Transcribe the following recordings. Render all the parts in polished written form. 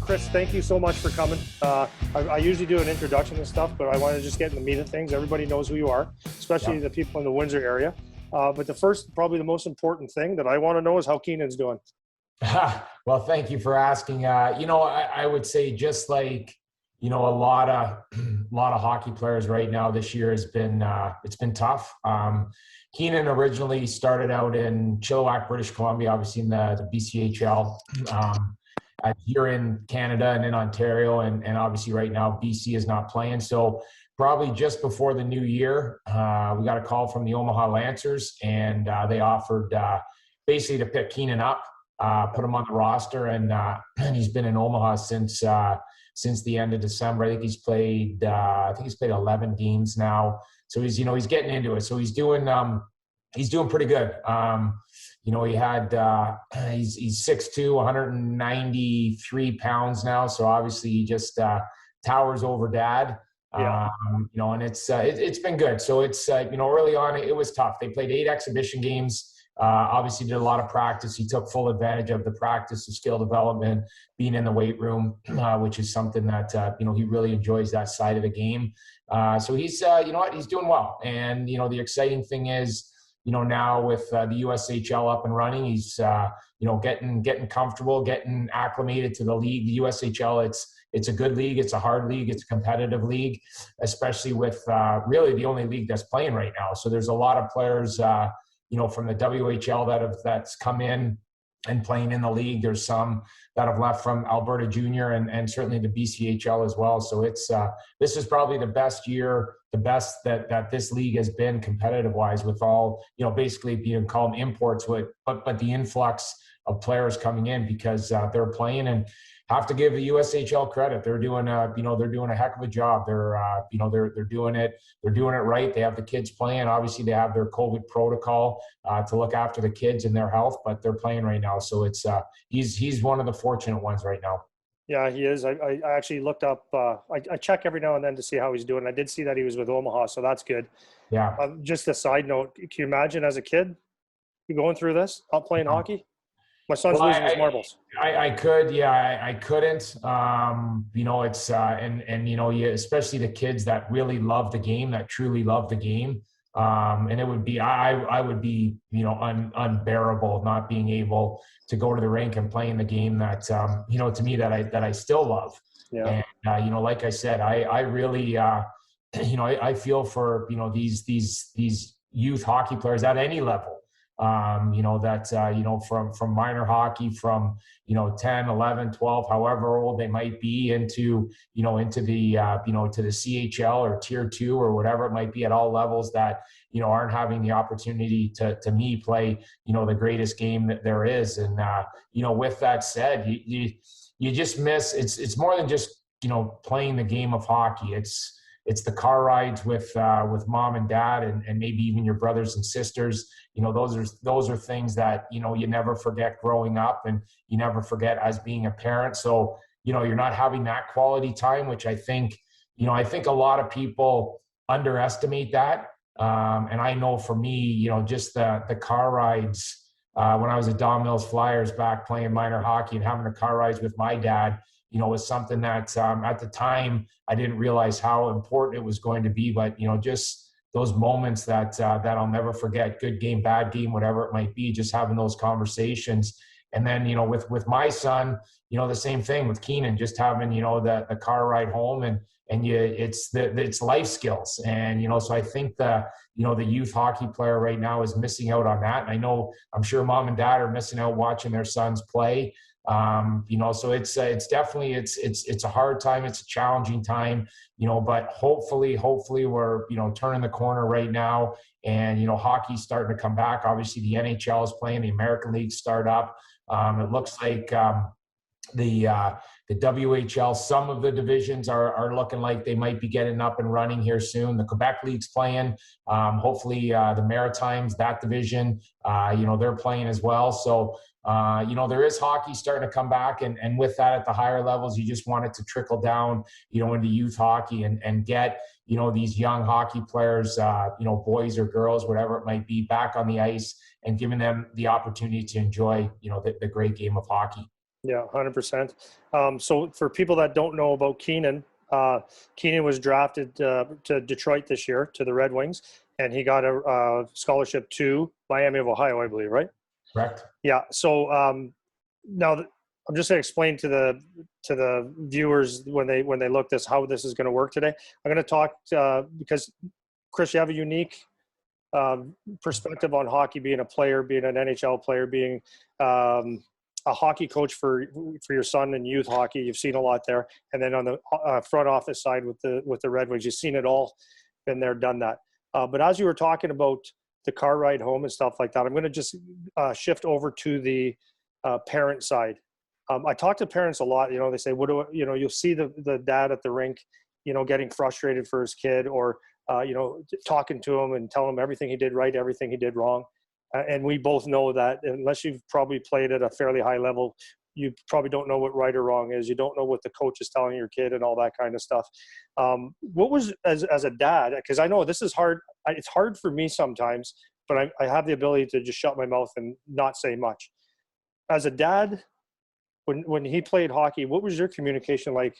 Kris, thank you so much for coming. I usually do an introduction and stuff, but I want to just get in the meat of things. Everybody knows who you are, especially the people in the Windsor area. But the first, probably the most important thing that I want to know is how Keenan's doing. Well, thank you for asking. I would say just like, a lot of hockey players right now this year has been, it's been tough. Keenan originally started out in Chilliwack, British Columbia, obviously in the BCHL. Here in Canada and in Ontario, and obviously right now BC is not playing. So probably just before the new year, we got a call from the Omaha Lancers, and they offered basically to pick Keenan up, put him on the roster, and he's been in Omaha since the end of December. I think he's played 11 games now. So he's getting into it. So he's doing pretty good. He had, he's 6'2", 193 pounds now. So obviously he just towers over dad. And it's been good. So it's, early on it was tough. They played 8 exhibition games. Obviously did a lot of practice. He took full advantage of the practice, the skill development, being in the weight room, which is something that, he really enjoys that side of the game. So he's, he's doing well. And, the exciting thing is, now with the USHL up and running, he's, getting comfortable, getting acclimated to the league. The USHL, it's a good league. It's a hard league. It's a competitive league, especially with really the only league that's playing right now. So there's a lot of players, from the WHL that's come in and playing in the league. There's some that have left from Alberta Junior and certainly the BCHL as well. So it's this is probably the best year, the best that this league has been competitive wise, with all, basically you can call them imports, but the influx of players coming in because they're playing. And have to give the USHL credit. They're doing a heck of a job. They're doing it right. They have the kids playing. Obviously they have their COVID protocol to look after the kids and their health, but they're playing right now. So it's he's one of the fortunate ones right now. Yeah, he is. I actually looked up, I check every now and then to see how he's doing. I did see that he was with Omaha, so that's good. Yeah. Just a side note, can you imagine as a kid, you going through this, not playing hockey? My son's losing his marbles. I could, yeah, I couldn't. It's especially the kids that really love the game, that truly love the game. And it would be, I would be, unbearable not being able to go to the rink and play in the game that, to me that I still love. Yeah. And, like I said, I really, I feel for, these youth hockey players at any level. From minor hockey, from 10, 11, 12, however old they might be, into the to the CHL or tier 2 or whatever it might be, at all levels, that aren't having the opportunity to me play the greatest game that there is. And with that said, you just miss, it's more than just playing the game of hockey. It's the car rides with mom and dad and maybe even your brothers and sisters. Those are things that, you never forget growing up, and you never forget as being a parent. So, you're not having that quality time, which I think a lot of people underestimate that. And I know for me, just the car rides, when I was at Don Mills Flyers back playing minor hockey and having the car rides with my dad, was something that at the time I didn't realize how important it was going to be. But, just those moments that I'll never forget, good game, bad game, whatever it might be, just having those conversations. And then, with my son, the same thing with Keenan, just having, the car ride home, and it's life skills. And, so I think the youth hockey player right now is missing out on that. And I'm sure mom and dad are missing out watching their sons play. So it's definitely, it's a hard time. It's a challenging time, but hopefully we're, turning the corner right now, and, hockey's starting to come back. Obviously the NHL is playing, the American League start up. It looks like, the WHL, some of the divisions are looking like they might be getting up and running here soon. The Quebec League's playing. Hopefully the Maritimes, that division, they're playing as well. So, there is hockey starting to come back. And with that, at the higher levels, you just want it to trickle down, into youth hockey and get, these young hockey players, boys or girls, whatever it might be, back on the ice and giving them the opportunity to enjoy, the great game of hockey. Yeah, 100%. So for people that don't know about Keenan, Keenan was drafted to Detroit this year, to the Red Wings, and he got a scholarship to Miami of Ohio, I believe, right? Correct. Yeah. So now I'm just going to explain to the viewers when they look this how this is going to work today. I'm going to talk because Kris, you have a unique perspective on hockey, being a player, being an NHL player, being a hockey coach for your son in youth hockey. You've seen a lot there, and then on the front office side with the Red Wings, you've seen it all, been there, done that. But as you were talking about the car ride home and stuff like that, I'm going to just shift over to the parent side. I talk to parents a lot. You know, they say, "What do you'll see the dad at the rink, getting frustrated for his kid, or talking to him and telling him everything he did right, everything he did wrong." And we both know that unless you've probably played at a fairly high level, you probably don't know what right or wrong is. You don't know what the coach is telling your kid and all that kind of stuff. What was, as a dad, because I know this is hard. It's hard for me sometimes, but I have the ability to just shut my mouth and not say much. As a dad, when he played hockey, what was your communication like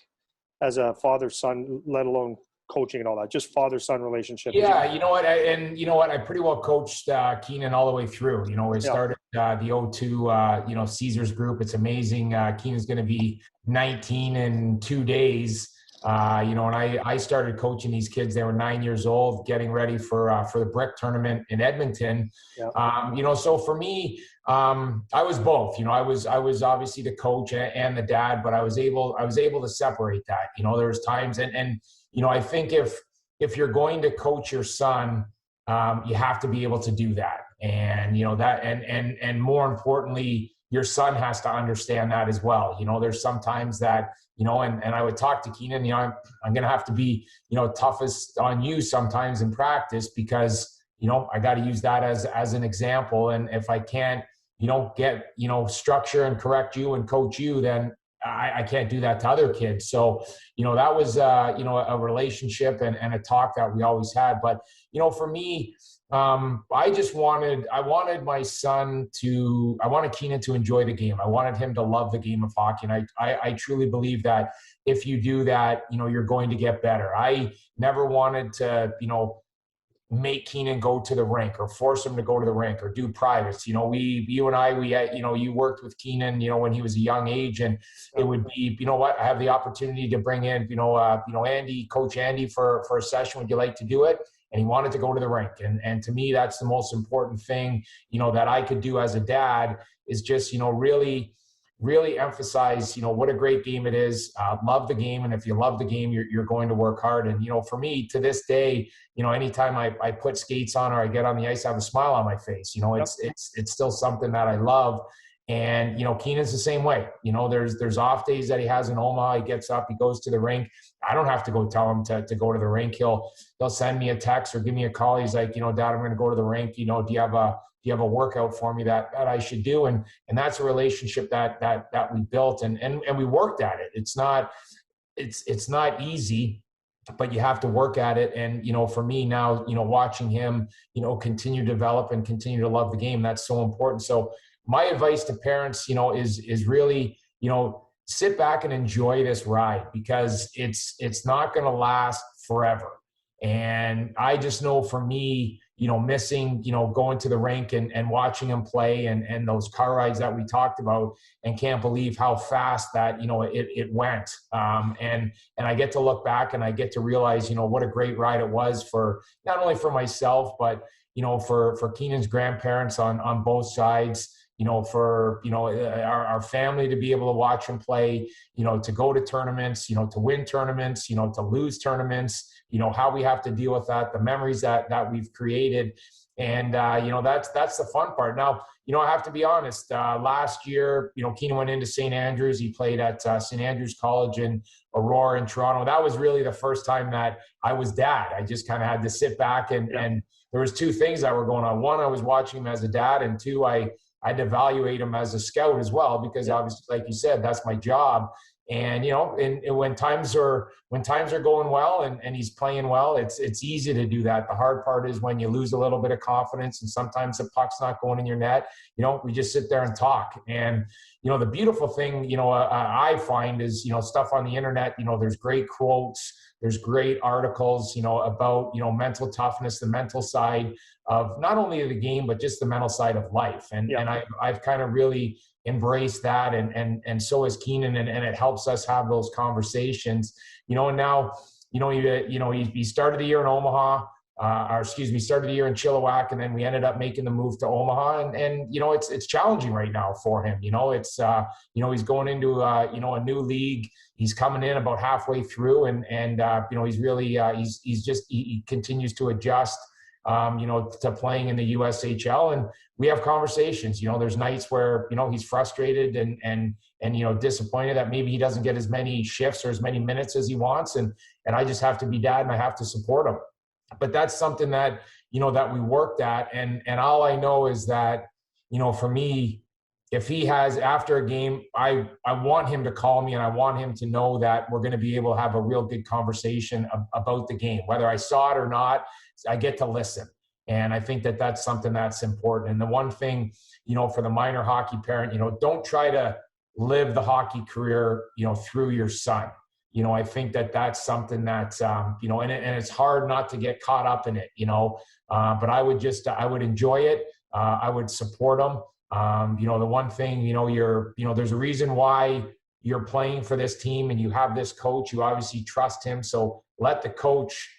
as a father-son, let alone coaching and all that, just father-son relationship? Yeah, you know what, I pretty well coached Keenan all the way through. We started the 02, Caesars group. It's amazing. Keenan's going to be 19 in 2 days. And I started coaching these kids. They were 9 years old, getting ready for the Brick tournament in Edmonton. Yeah. So for me, I was both. I was obviously the coach and the dad, but I was able to separate that. There's times and I think if you're going to coach your son, you have to be able to do that. And, that, and more importantly, your son has to understand that as well. There's sometimes that, and I would talk to Keenan, I'm going to have to be, toughest on you sometimes in practice because, I got to use that as an example. And if I can't, get, structure and correct you and coach you, then I can't do that to other kids. So, that was, a relationship and a talk that we always had. But, for me, I wanted my son I wanted Keenan to enjoy the game. I wanted him to love the game of hockey. And I truly believe that if you do that, you're going to get better. I never wanted to, make Keenan go to the rink or force him to go to the rink or do privates. You and I, you worked with Keenan, when he was a young age, and it would be, I have the opportunity to bring in, Coach Andy for a session. Would you like to do it? And he wanted to go to the rink. And to me, that's the most important thing, that I could do as a dad is just, really emphasize, what a great game it is. Love the game. And if you love the game, you're going to work hard. And, for me to this day, anytime I put skates on or I get on the ice, I have a smile on my face. It's still something that I love. And, Keenan's the same way. There's off days that he has in Omaha. He gets up, he goes to the rink. I don't have to go tell him to go to the rink. He'll send me a text or give me a call. He's like, Dad, I'm going to go to the rink. Do you have a workout for me that I should do? And that's a relationship that we built and we worked at it. It's not easy, but you have to work at it. And, for me now, watching him, continue to develop and continue to love the game, that's so important. So my advice to parents, is really, sit back and enjoy this ride because it's not going to last forever. And I just know for me, missing, going to the rink and watching him play and those car rides that we talked about, and can't believe how fast that, it went. And I get to look back and I get to realize, what a great ride it was for not only for myself, but, for Keenan's grandparents on both sides, for, our family to be able to watch him play, to go to tournaments, to win tournaments, to lose tournaments, how we have to deal with that, the memories that we've created. And, that's the fun part. Now, I have to be honest, last year, Keenan went into St. Andrews. He played at St. Andrews College in Aurora in Toronto. That was really the first time that I was dad. I just kind of had to sit back and there was two things that were going on. One, I was watching him as a dad, and two, I had to evaluate him as a scout as well, because obviously, like you said, that's my job. And, you know, and when times are going well and he's playing well, it's easy to do that. The hard part is when you lose a little bit of confidence and sometimes the puck's not going in your net, you know, we just sit there and talk. And, you know, the beautiful thing, you know, I find is, you know, stuff on the internet, you know, there's great quotes, there's great articles, you know, about, you know, mental toughness, the mental side of not only the game, but just the mental side of life. And, and I've kind of really embraced that. And so is Keenan. And it helps us have those conversations, you know, and now, you know, he started the year in Omaha, started the year in Chilliwack, and then we ended up making the move to Omaha. And you know, it's challenging right now for him. You know, it's you know, he's going into you know, a new league. He's coming in about halfway through, and you know, he's really he continues to adjust. You know, to playing in the USHL, and we have conversations. You know, there's nights where, you know, he's frustrated and you know, disappointed that maybe he doesn't get as many shifts or as many minutes as he wants, and I just have to be dad and I have to support him. But that's something that, you know, that we worked at, and all I know is that, you know, for me, if he has, after a game, I want him to call me, and I want him to know that we're going to be able to have a real good conversation about the game. Whether I saw it or not, I get to listen. And I think that that's something that's important. And the one thing, you know, for the minor hockey parent, you know, don't try to live the hockey career, you know, through your son. You know, I think that that's something that, you know, and it's hard not to get caught up in it, you know, but I would enjoy it. I would support him. You know, the one thing, you know, there's a reason why you're playing for this team and you have this coach. You obviously trust him. So let the coach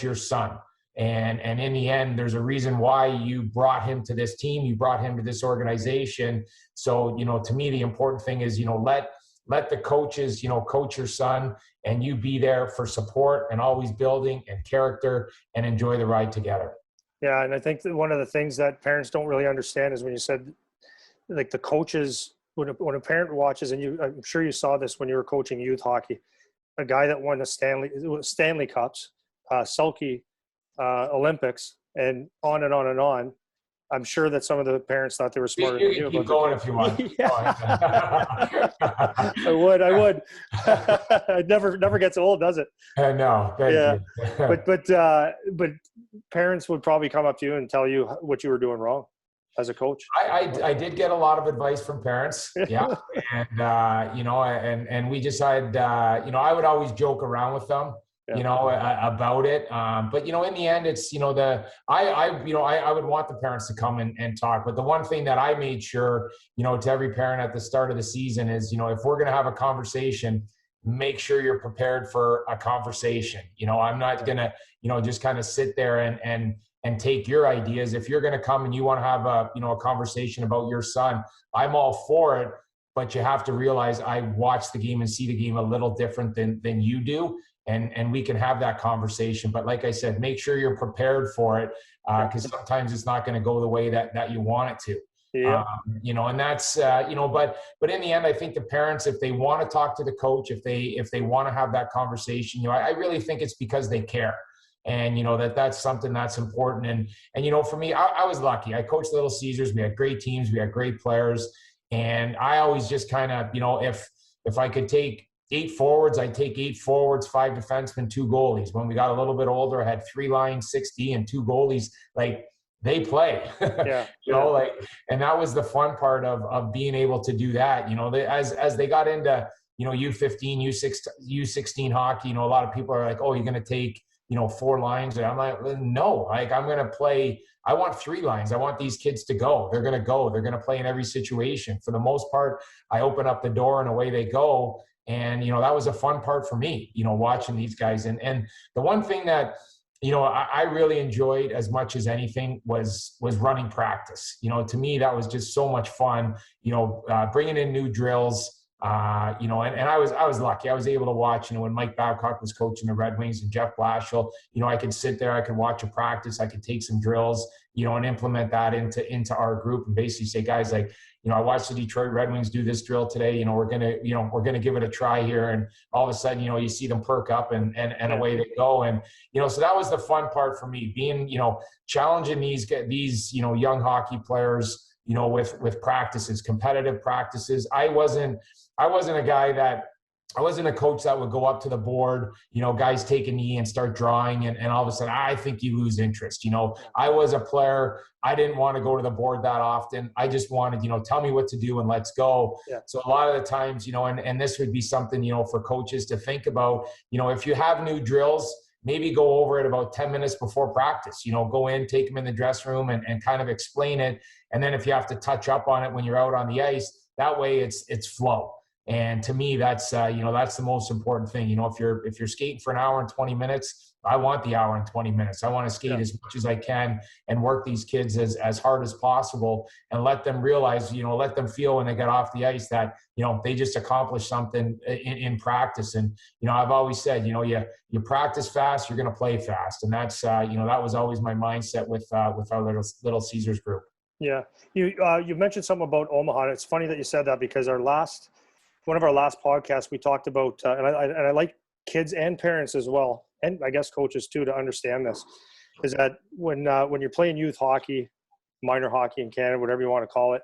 your son. And in the end, there's a reason why you brought him to this team. You brought him to this organization. So, you know, to me, the important thing is, you know, let the coaches, you know, coach your son, and you be there for support and always building and character, and enjoy the ride together. Yeah. And I think that one of the things that parents don't really understand is when you said, like, the coaches, when a parent watches, and I'm sure you saw this when you were coaching youth hockey, a guy that won the Stanley Cups, Selke, Olympics, and on and on and on. I'm sure that some of the parents thought they were smarter than you. Keep going if you want. I would. It never gets old, does it? No, thank you. But parents would probably come up to you and tell you what you were doing wrong as a coach. I did get a lot of advice from parents. Yeah. And, you know, and we decided, you know, I would always joke around with them, you know, about it. But, you know, in the end, it's, you know, I would want the parents to come and talk. But the one thing that I made sure, you know, to every parent at the start of the season is, you know, if we're going to have a conversation, make sure you're prepared for a conversation. You know, I'm not going to, you know, just kind of sit there and take your ideas. If you're going to come and you want to have a, you know, a conversation about your son, I'm all for it. But you have to realize I watch the game and see the game a little different than you do. And we can have that conversation. But like I said, make sure you're prepared for it, because sometimes it's not going to go the way that you want it to. Yeah. You know, and that's, you know, but in the end, I think the parents, if they want to talk to the coach, if they want to have that conversation, you know, I really think it's because they care. And, you know, that's something that's important. And, you know, for me, I was lucky. I coached Little Caesars. We had great teams. We had great players. And I always just kind of, you know, if I could take 8 forwards, I'd take 8 forwards, 5 defensemen, 2 goalies. When we got a little bit older, I had 3 lines, 60, and 2 goalies. Like, they play, you know, like, and that was the fun part of being able to do that. You know, as they got into, you know, U15, U16 hockey, you know, a lot of people are like, oh, you're going to take, you know, 4 lines. And I'm like, no, like, I'm going to play. I want 3 lines. I want these kids to go. They're going to go. They're going to play in every situation. For the most part, I open up the door and away they go. And, you know, that was a fun part for me, you know, watching these guys. And the one thing that, you know, I really enjoyed as much as anything was running practice. You know, to me, that was just so much fun, you know, bringing in new drills, you know, and I was lucky. I was able to watch, you know, when Mike Babcock was coaching the Red Wings and Jeff Blashill, you know, I could sit there, I could watch a practice, I could take some drills, you know, and implement that into our group and basically say, guys, like, you know, I watched the Detroit Red Wings do this drill today. You know, we're going to give it a try here. And all of a sudden, you know, you see them perk up and away they go. And, you know, so that was the fun part for me, being, you know, challenging these, you know, young hockey players, you know, with practices, competitive practices. I wasn't a guy that, I wasn't a coach that would go up to the board, guys take a knee and start drawing, and all of a sudden, I think you lose interest. I was a player. I didn't want to go to the board that often. I just wanted, tell me what to do and let's go. Yeah. So a lot of the times, and this would be something, for coaches to think about, if you have new drills, maybe go over it about 10 minutes before practice, go in, take them in the dress room and kind of explain it. And then if you have to touch up on it when you're out on the ice, that way it's flow. And to me, that's the most important thing. If you're skating for an hour and 20 minutes, I want the hour and 20 minutes. I want to skate as much as I can and work these kids as hard as possible and let them realize, let them feel when they get off the ice that, they just accomplished something in practice. And, I've always said, you practice fast, you're going to play fast. And that's, that was always my mindset with our little Caesars group. Yeah. You mentioned something about Omaha. It's funny that you said that because one of our last podcasts, we talked about, and I like kids and parents as well, and I guess coaches too, to understand this, is that when you're playing youth hockey, minor hockey in Canada, whatever you want to call it,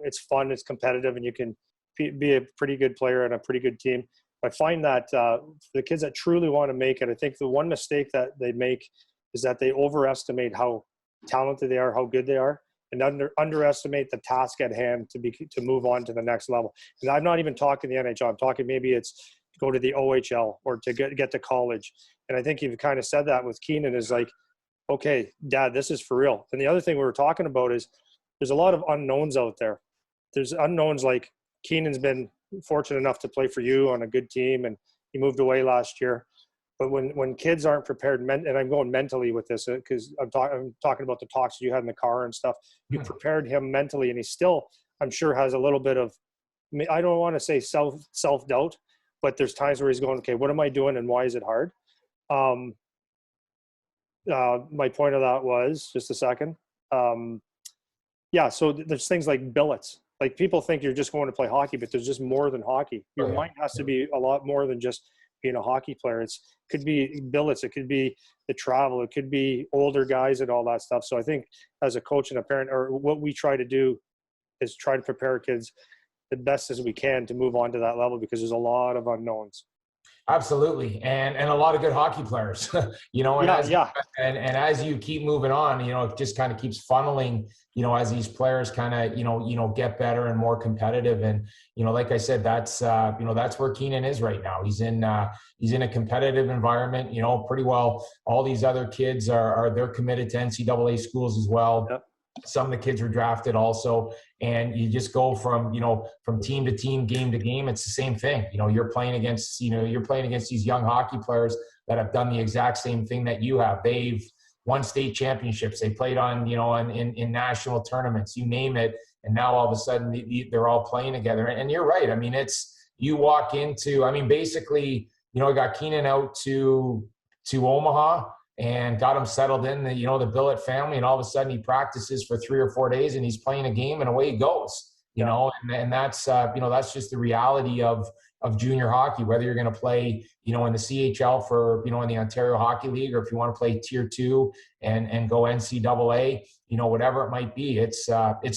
it's fun, it's competitive, and you can be a pretty good player and a pretty good team. I find that for the kids that truly want to make it, I think the one mistake that they make is that they overestimate how talented they are, how good they are, and underestimate the task at hand to move on to the next level. And I'm not even talking the NHL. I'm talking maybe it's go to the OHL or to get to college. And I think you've kind of said that with Keenan is like, okay, Dad, this is for real. And the other thing we were talking about is there's a lot of unknowns out there. There's unknowns like Keenan's been fortunate enough to play for you on a good team, and he moved away last year. But when kids aren't prepared, and I'm going mentally with this because I'm talking about the talks you had in the car and stuff. You prepared him mentally, and he still, I'm sure, has a little bit of, I don't want to say self-doubt, but there's times where he's going, okay, what am I doing and why is it hard? My point of that was, just a second. So there's things like billets. Like people think you're just going to play hockey, but there's just more than hockey. Your mind has to be a lot more than just being a hockey player. It could be billets, it could be the travel, it could be older guys and all that stuff. So I think as a coach and a parent, or what we try to do is try to prepare kids the best as we can to move on to that level, because there's a lot of unknowns. Absolutely. And a lot of good hockey players, and as you keep moving on, it just kind of keeps funneling, as these players kind of, get better and more competitive. And, like I said, that's where Keenan is right now. He's in a competitive environment, pretty well. All these other kids they're committed to NCAA schools as well. Yep. Some of the kids were drafted also, and you just go from team to team, game to game. It's the same thing. You're playing against these young hockey players that have done the exact same thing that you have. They've won state championships. They played on, in national tournaments, you name it. And now all of a sudden they're all playing together. And you're right. I mean, you walk into, basically, I got Keenan out to Omaha and got him settled in the billet family. And all of a sudden he practices for 3 or 4 days and he's playing a game and away he goes, and that's just the reality of junior hockey, whether you're going to play, in the CHL for, in the Ontario Hockey League, or if you want to play tier 2 and go NCAA, whatever it might be. It's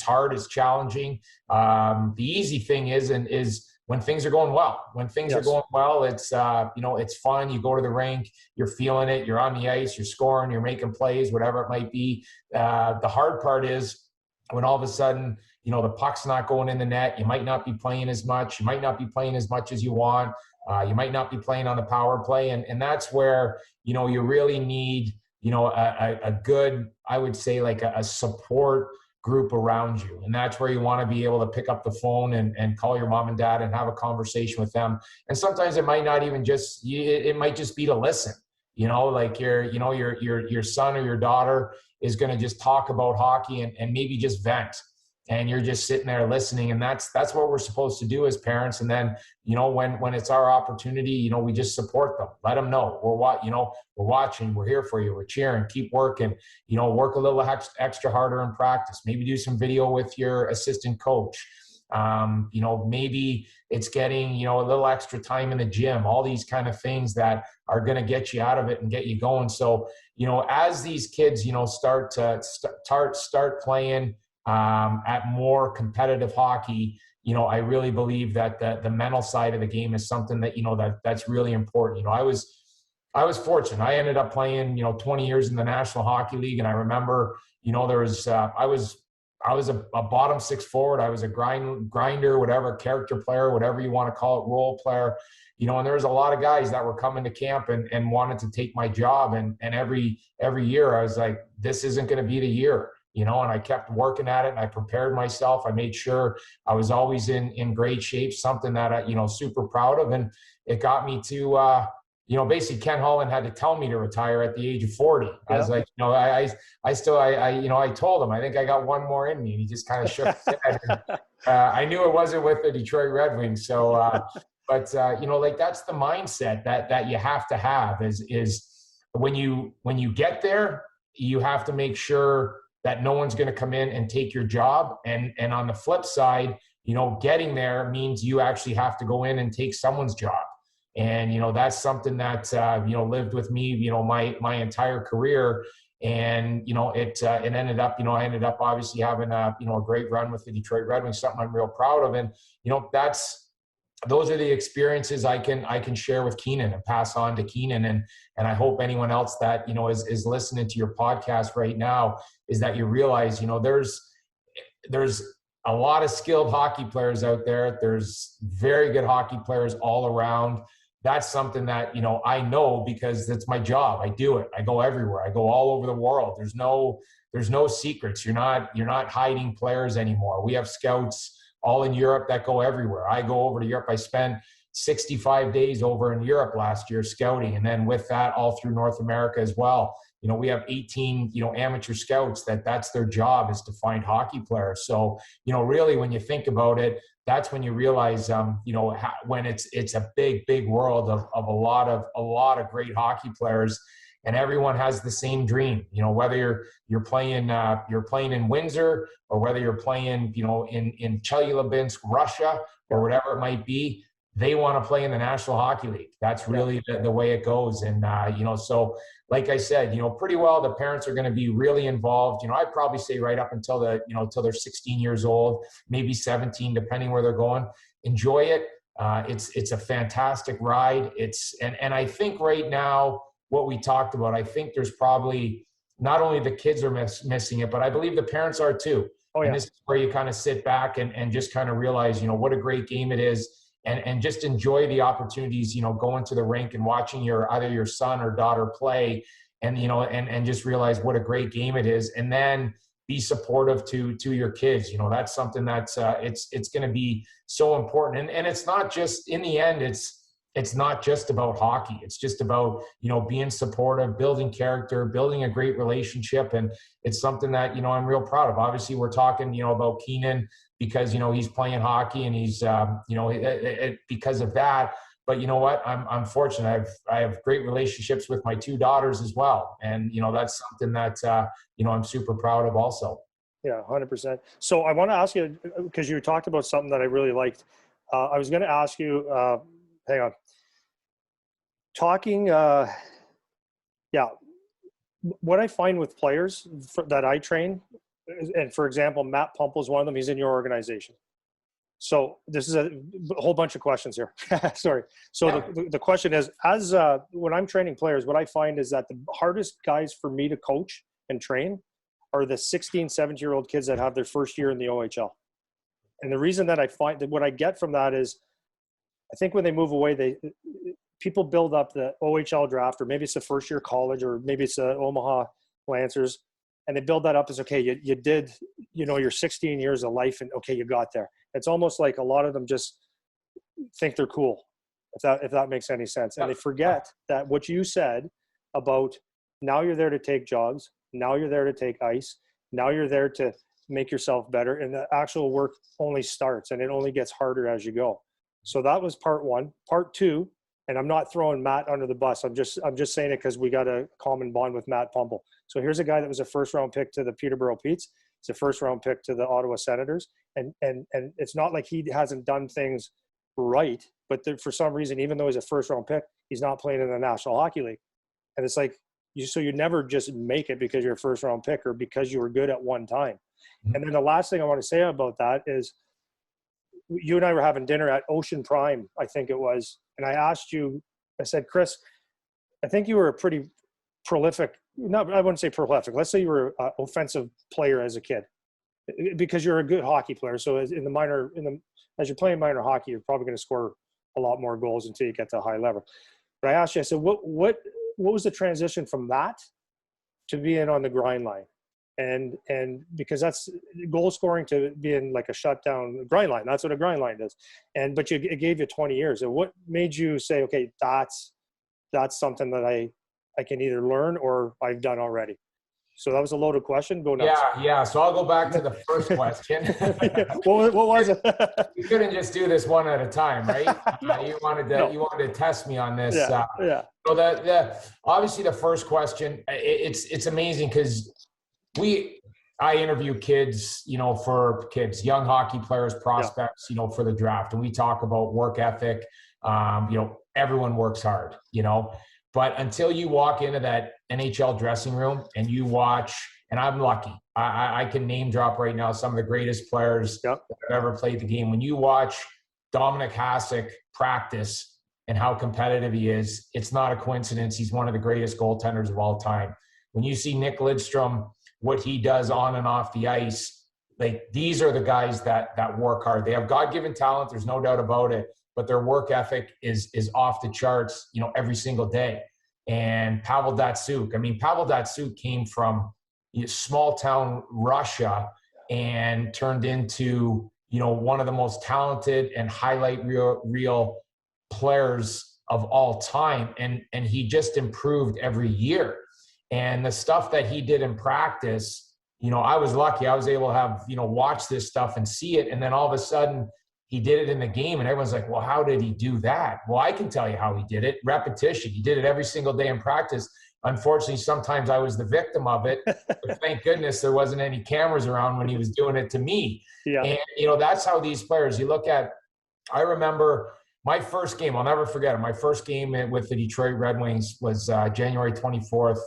hard, it's challenging. The easy thing is when things are going well. When things are going well, it's it's fun. You go to the rink, you're feeling it, you're on the ice, you're scoring, you're making plays, whatever it might be. The hard part is when all of a sudden, the puck's not going in the net. You might not be playing as much. You might not be playing as much as you want. You might not be playing on the power play. And that's where, you really need, a good, I would say, like a support group around you. And that's where you want to be able to pick up the phone and call your mom and dad and have a conversation with them. And sometimes it might not even it might just be to listen, like your son or your daughter is going to just talk about hockey and maybe just vent. And you're just sitting there listening. And that's what we're supposed to do as parents. And then, when it's our opportunity, we just support them, let them know we're watching, we're here for you, we're cheering, keep working, work a little extra harder in practice, maybe do some video with your assistant coach. Maybe it's getting, a little extra time in the gym, all these kind of things that are going to get you out of it and get you going. So, as these kids, start playing, at more competitive hockey, I really believe that the mental side of the game is something that, that's really important. I was fortunate. I ended up playing, 20 years in the National Hockey League. And I remember, there was, I was a bottom six forward. I was a grinder, whatever, character player, whatever you want to call it, role player, and there was a lot of guys that were coming to camp and wanted to take my job. And every year I was like, this isn't going to be the year, and I kept working at it, and I prepared myself. I made sure I was always in great shape, something that I, super proud of. And it got me to, basically Ken Holland had to tell me to retire at the age of 40. Yeah. I was like, I told him, I think I got one more in me. And he just kind of shook his head. And, I knew it wasn't with the Detroit Red Wings. So, but that's the mindset that you have to have is when you get there, you have to make sure that no one's going to come in and take your job. And on the flip side, getting there means you actually have to go in and take someone's job. And, that's something that, lived with me, my entire career. And, it ended up, I ended up obviously having a great run with the Detroit Red Wings, something I'm real proud of. And, those are the experiences I can share with Keenan and pass on to Keenan. And I hope anyone else that, is listening to your podcast right now is that you realize, there's a lot of skilled hockey players out there. There's very good hockey players all around. That's something that, I know because that's my job. I do it. I go everywhere. I go all over the world. There's no secrets. You're not hiding players anymore. We have scouts all in Europe that go everywhere. I go over to Europe. I spent 65 days over in Europe last year scouting. And then with that, all through North America as well. We have 18, amateur scouts that's their job, is to find hockey players. So, really when you think about it, that's when you realize, when it's a big world of a lot of great hockey players, and everyone has the same dream. Whether you're playing in Windsor, or whether you're playing, in Chelyabinsk, Russia, or whatever it might be, they want to play in the National Hockey League. That's really the way it goes. And, so like I said, pretty well the parents are going to be really involved. I'd probably say right up until until they're 16 years old, maybe 17, depending where they're going. Enjoy it. It's a fantastic ride. And I think right now, what we talked about, I think there's probably not only the kids are missing it, but I believe the parents are too. Oh, yeah. And this is where you kind of sit back and just kind of realize, what a great game it is. And just enjoy the opportunities, going to the rink and watching either your son or daughter play, and and just realize what a great game it is, and then be supportive to your kids. That's something that's it's going to be so important, and it's not just, in the end, it's not just about hockey. It's just about, being supportive, building character, building a great relationship. And it's something that, I'm real proud of. Obviously we're talking, about Keenan because, he's playing hockey and he's, because of that. But you know what? I'm fortunate. I have great relationships with my two daughters as well. And, that's something that, I'm super proud of also. Yeah, 100%. So I want to ask you, because you talked about something that I really liked. I was going to ask you, hang on. Talking, what I find with players that I train, and for example, Matt Pumple is one of them. He's in your organization. So this is a whole bunch of questions here. Sorry. So the question is, as when I'm training players, what I find is that the hardest guys for me to coach and train are the 16, 17-year-old kids that have their first year in the OHL. And the reason that I find that what I get from that is, I think when they move away, people build up the OHL draft, or maybe it's the first year college, or maybe it's the Omaha Lancers, and they build that up as, okay, you did, your 16 years of life, and okay, you got there. It's almost like a lot of them just think they're cool, if that makes any sense. And they forget that what you said about, now you're there to take jobs, now you're there to take ice, now you're there to make yourself better, and the actual work only starts, and it only gets harder as you go. So that was part one. Part two, and I'm not throwing Matt under the bus. I'm just saying it because we got a common bond with Matt Pumble. So here's a guy that was a first-round pick to the Peterborough Petes. He's a first-round pick to the Ottawa Senators. And it's not like he hasn't done things right, but for some reason, even though he's a first-round pick, he's not playing in the National Hockey League. And it's like, you never just make it because you're a first-round pick or because you were good at one time. Mm-hmm. And then the last thing I want to say about that is, you and I were having dinner at Ocean Prime, I think it was. And I asked you, I said, Kris, I think you were a pretty prolific, I wouldn't say prolific. Let's say you were an offensive player as a kid, because you're a good hockey player. So as you're playing minor hockey, you're probably going to score a lot more goals until you get to a high level. But I asked you, I said, what was the transition from that to being on the grind line? And because that's goal scoring to being like a shutdown grind line. That's what a grind line is. But it gave you 20 years. And what made you say, okay, that's something that I can either learn or I've done already? So that was a loaded question. Go nuts. Yeah. So I'll go back to the first question. What was it? You couldn't just do this one at a time, right? No. You wanted to test me on this. Yeah. So obviously the first question, it's amazing because I interview kids, young hockey players, prospects, for the draft, and we talk about work ethic. Everyone works hard, but until you walk into that NHL dressing room and you watch, and I'm lucky, I can name drop right now some of the greatest players that have ever played the game. When you watch Dominic Hasek practice and how competitive he is, it's not a coincidence. He's one of the greatest goaltenders of all time. When you see Nick Lidstrom, what he does on and off the ice, like these are the guys that work hard. They have God-given talent. There's no doubt about it, but their work ethic is off the charts, every single day. And Pavel Datsyuk came from small town Russia and turned into, one of the most talented and highlight real players of all time. And he just improved every year. And the stuff that he did in practice, I was lucky. I was able to have, watch this stuff and see it. And then all of a sudden he did it in the game and everyone's like, well, how did he do that? Well, I can tell you how he did it. Repetition. He did it every single day in practice. Unfortunately, sometimes I was the victim of it. But thank goodness there wasn't any cameras around when he was doing it to me. Yeah. And, that's how these players, you look at, I remember my first game, I'll never forget it. My first game with the Detroit Red Wings was January 24th,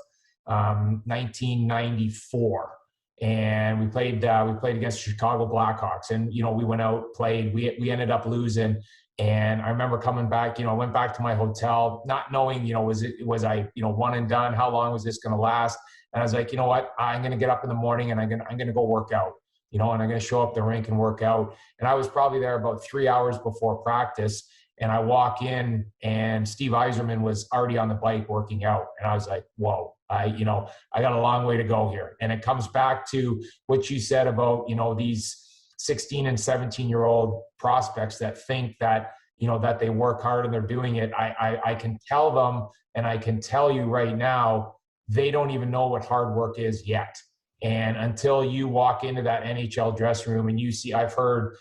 1994. And we played against the Chicago Blackhawks, and we went out, played. We ended up losing, and I remember coming back. I went back to my hotel, not knowing was I one and done? How long was this going to last? And I was like, you know what? I'm going to get up in the morning and I'm going to go work out. And I'm going to show up the rink and work out. And I was probably there about 3 hours before practice. And I walk in and Steve Yzerman was already on the bike working out. And I was like, whoa, I got a long way to go here. And it comes back to what you said about, these 16 and 17-year-old prospects that think that, that they work hard and they're doing it. I can tell them, and I can tell you right now, they don't even know what hard work is yet. And until you walk into that NHL dressing room and you see, I've heard,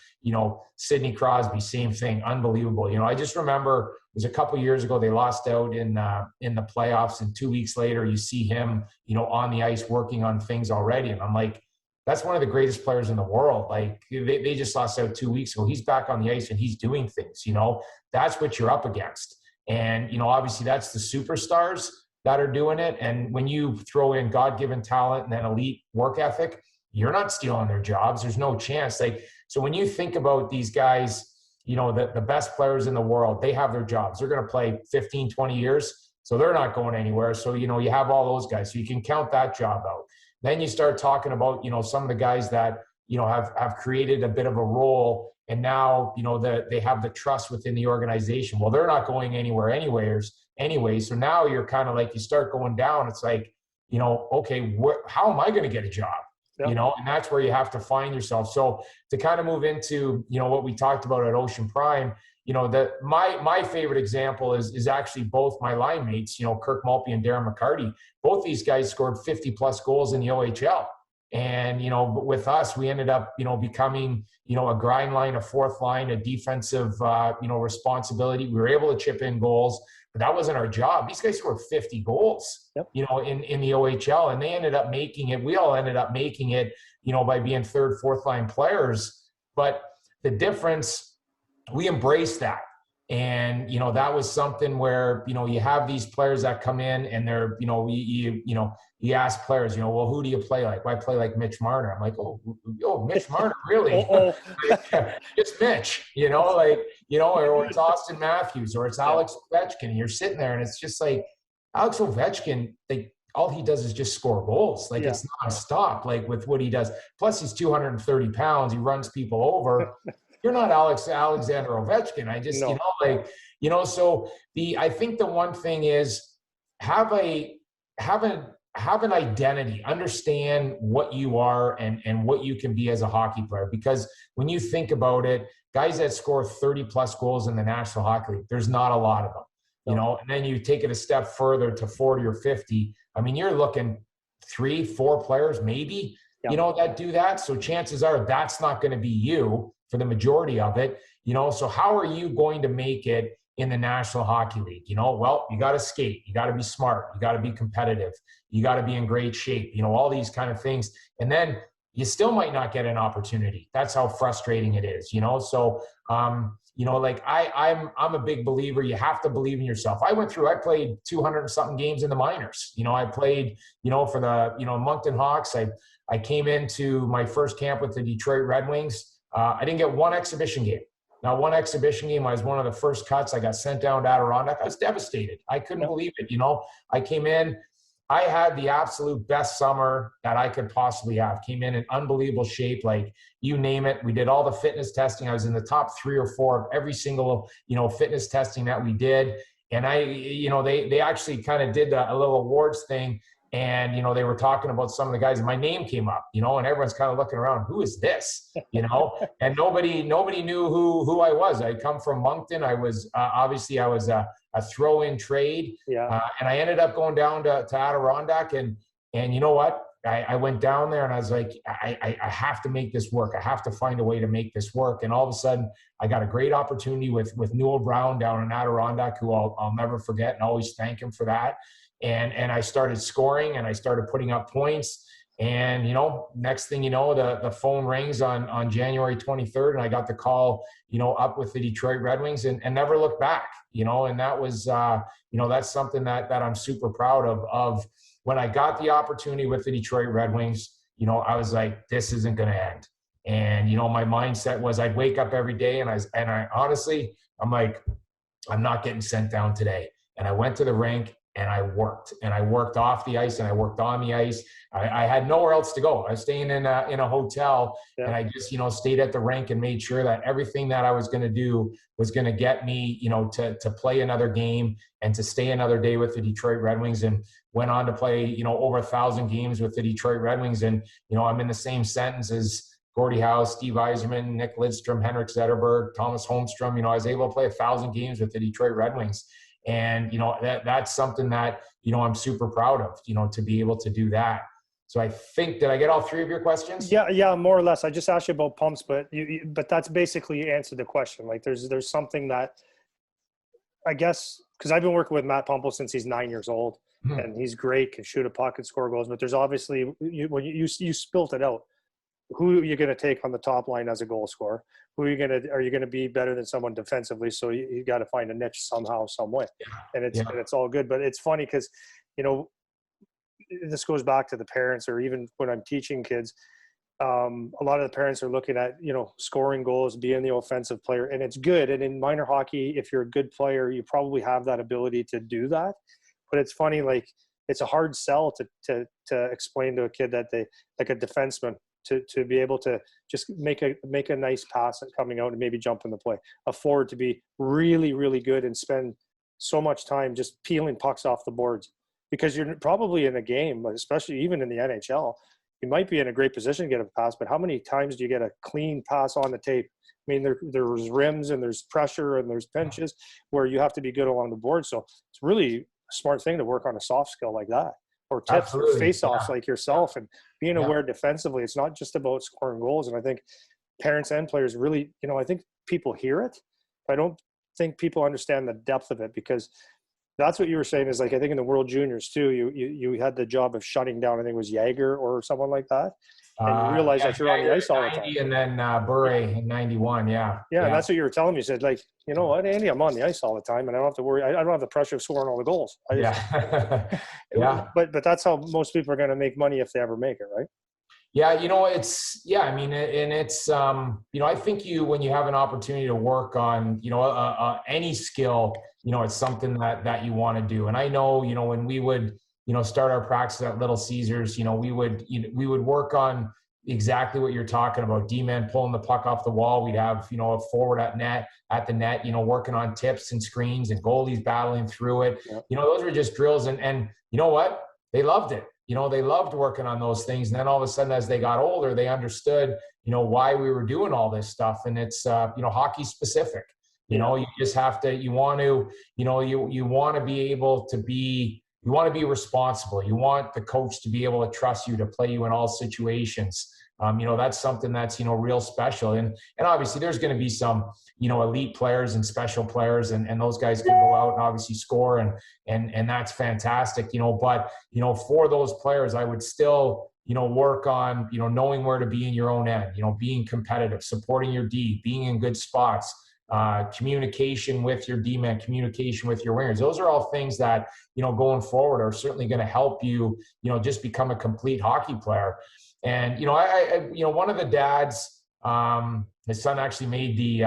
Sidney Crosby, same thing, unbelievable. I just remember it was a couple of years ago, they lost out in the playoffs, and 2 weeks later you see him, on the ice working on things already. And I'm like, that's one of the greatest players in the world. Like they just lost out 2 weeks ago. He's back on the ice and he's doing things, that's what you're up against. And, obviously that's the superstars that are doing it. And when you throw in God-given talent and then elite work ethic, you're not stealing their jobs. There's no chance. So when you think about these guys, the best players in the world, they have their jobs. They're going to play 15, 20 years. So they're not going anywhere. So, you have all those guys. So you can count that job out. Then you start talking about, some of the guys that, have created a bit of a role. And now, they have the trust within the organization. Well, they're not going anywhere anyway. So now you're kind of like, you start going down. It's like, okay, how am I going to get a job? Yep. And that's where you have to find yourself. So to kind of move into, what we talked about at Ocean Prime, my favorite example is actually both my line mates, Kirk Maltby and Darren McCarty. Both these guys scored 50 plus goals in the OHL. And, with us, we ended up, becoming, a grind line, a fourth line, a defensive, responsibility. We were able to chip in goals, but that wasn't our job. These guys scored 50 goals, yep. In the OHL, and they ended up making it. We all ended up making it, by being third, fourth line players. But the difference, we embraced that. And, you know, that was something where, you know, you have these players that come in and they're, you know, you ask players, you know, well, who do you play like? Well, I play like Mitch Marner. I'm like, oh, Mitch Marner, really? Like, just Mitch, you know, like, you know, or it's Austin Matthews or it's Alex Ovechkin. And you're sitting there and it's just like Alex Ovechkin, all he does is just score goals. Like it's nonstop, like with what he does. Plus he's 230 pounds. He runs people over. You're not Alexander Ovechkin. I just, you know, like, you know, so I think the one thing is have an identity, understand what you are and what you can be as a hockey player. Because when you think about it, guys that score 30 plus goals in the National Hockey League, there's not a lot of them, you know, and then you take it a step further to 40 or 50. I mean, you're looking 3-4 players, maybe, you know, that do that. So chances are that's not going to be you for the majority of it, you know. So how are you going to make it in the National Hockey League? You know, well, you got to skate, you got to be smart, you got to be competitive, you got to be in great shape, you know, all these kind of things. And then you still might not get an opportunity. That's how frustrating it is, you know. So you know, like I'm a big believer. You have to believe in yourself. I played 200 and something games in the minors. You know, I played, you know, for the, you know, Moncton Hawks. I came into my first camp with the Detroit Red Wings. I didn't get one exhibition game. Now, one exhibition game, I was one of the first cuts. I got sent down to Adirondack. I was devastated. I couldn't believe it. You know, I came in. I had the absolute best summer that I could possibly have. Came in unbelievable shape, like you name it. We did all the fitness testing. I was in the top 3 or 4 of every single, you know, fitness testing that we did. And you know, they actually kind of did a little awards thing. And, you know, they were talking about some of the guys and my name came up, you know, and everyone's kind of looking around, who is this, you know, and nobody knew who I was. I come from Moncton. I was, obviously I was a throw-in trade. And I ended up going down to Adirondack and you know what? I went down there and I was like, I have to make this work. I have to find a way to make this work. And all of a sudden I got a great opportunity with Newell Brown down in Adirondack, who I'll never forget and always thank him for that. And I started scoring and I started putting up points. And, you know, next thing you know, the phone rings on January 23rd and I got the call, you know, up with the Detroit Red Wings and never looked back, you know, and that was, you know, that's something that I'm super proud of when I got the opportunity with the Detroit Red Wings. You know, I was like, this isn't going to end. And, you know, my mindset was I'd wake up every day and I honestly, I'm like, I'm not getting sent down today. And I went to the rink and I worked off the ice and I worked on the ice. I had nowhere else to go. I was staying in a hotel and I just, you know, stayed at the rink and made sure that everything that I was going to do was going to get me, you know, to play another game and to stay another day with the Detroit Red Wings, and went on to play, you know, over 1,000 games with the Detroit Red Wings. And, you know, I'm in the same sentence as Gordie Howe, Steve Yzerman, Nick Lidstrom, Henrik Zetterberg, Thomas Holmstrom. You know, I was able to play 1,000 games with the Detroit Red Wings. And, you know, that's something that, you know, I'm super proud of, you know, to be able to do that. So I think, did I get all 3 of your questions? Yeah, more or less. I just asked you about pumps, but but that's basically you answered the question. Like there's something that I guess, because I've been working with Matt Pumple since he's 9 years old, and he's great, can shoot a puck and score goals. But there's obviously, when you spilt it out, who are you going to take on the top line as a goal scorer? Are you going to be better than someone defensively? So you got to find a niche somehow, some way. And it's all good. But it's funny because, you know, this goes back to the parents, or even when I'm teaching kids, a lot of the parents are looking at, you know, scoring goals, being the offensive player, and it's good. And in minor hockey, if you're a good player, you probably have that ability to do that. But it's funny, like it's a hard sell to explain to a kid that they, like a defenseman, to be able to just make a nice pass coming out and maybe jump in the play. A forward to be really, really good and spend so much time just peeling pucks off the boards, because you're probably in a game, especially even in the NHL, you might be in a great position to get a pass, but how many times do you get a clean pass on the tape? I mean, there's rims and there's pressure and there's pinches where you have to be good along the board. So it's really a smart thing to work on a soft skill like that, or tips or face-offs like yourself, and being aware defensively. It's not just about scoring goals. And I think parents and players really, you know, I think people hear it, but I don't think people understand the depth of it, because that's what you were saying is, like, I think in the World Juniors too, you had the job of shutting down, I think it was Yager or someone like that. And you realize that you're on the ice all the time. 90 and then Bure in 91. Yeah. Yeah. And that's what you were telling me. You said, like, you know what, Andy, I'm on the ice all the time and I don't have to worry. I don't have the pressure of scoring all the goals. Yeah. But that's how most people are going to make money if they ever make it, right? Yeah, you know, I mean, and it's, you know, I think when you have an opportunity to work on, you know, any skill, you know, it's something that you want to do. And I know, you know, when we would, you know, start our practice at Little Caesars, you know, we would work on exactly what you're talking about. D-man pulling the puck off the wall. We'd have, you know, a forward at the net, you know, working on tips and screens and goalies battling through it. Yep. You know, those were just drills. And you know what? They loved it. You know, they loved working on those things. And then all of a sudden, as they got older, they understood, you know, why we were doing all this stuff. And it's, you know, hockey specific. You know, you just have to, you want to be able to be, you want to be responsible. You want the coach to be able to trust you to play you in all situations. You know, that's something that's, you know, real special. And obviously there's going to be some, you know, elite players and special players and those guys can go out and obviously score and that's fantastic, you know, but, you know, for those players, I would still, you know, work on, you know, knowing where to be in your own end, you know, being competitive, supporting your D, being in good spots, communication with your D-man, communication with your wingers. Those are all things that, you know, going forward are certainly going to help you, you know, just become a complete hockey player. And, you know, I you know, one of the dads, his son actually made the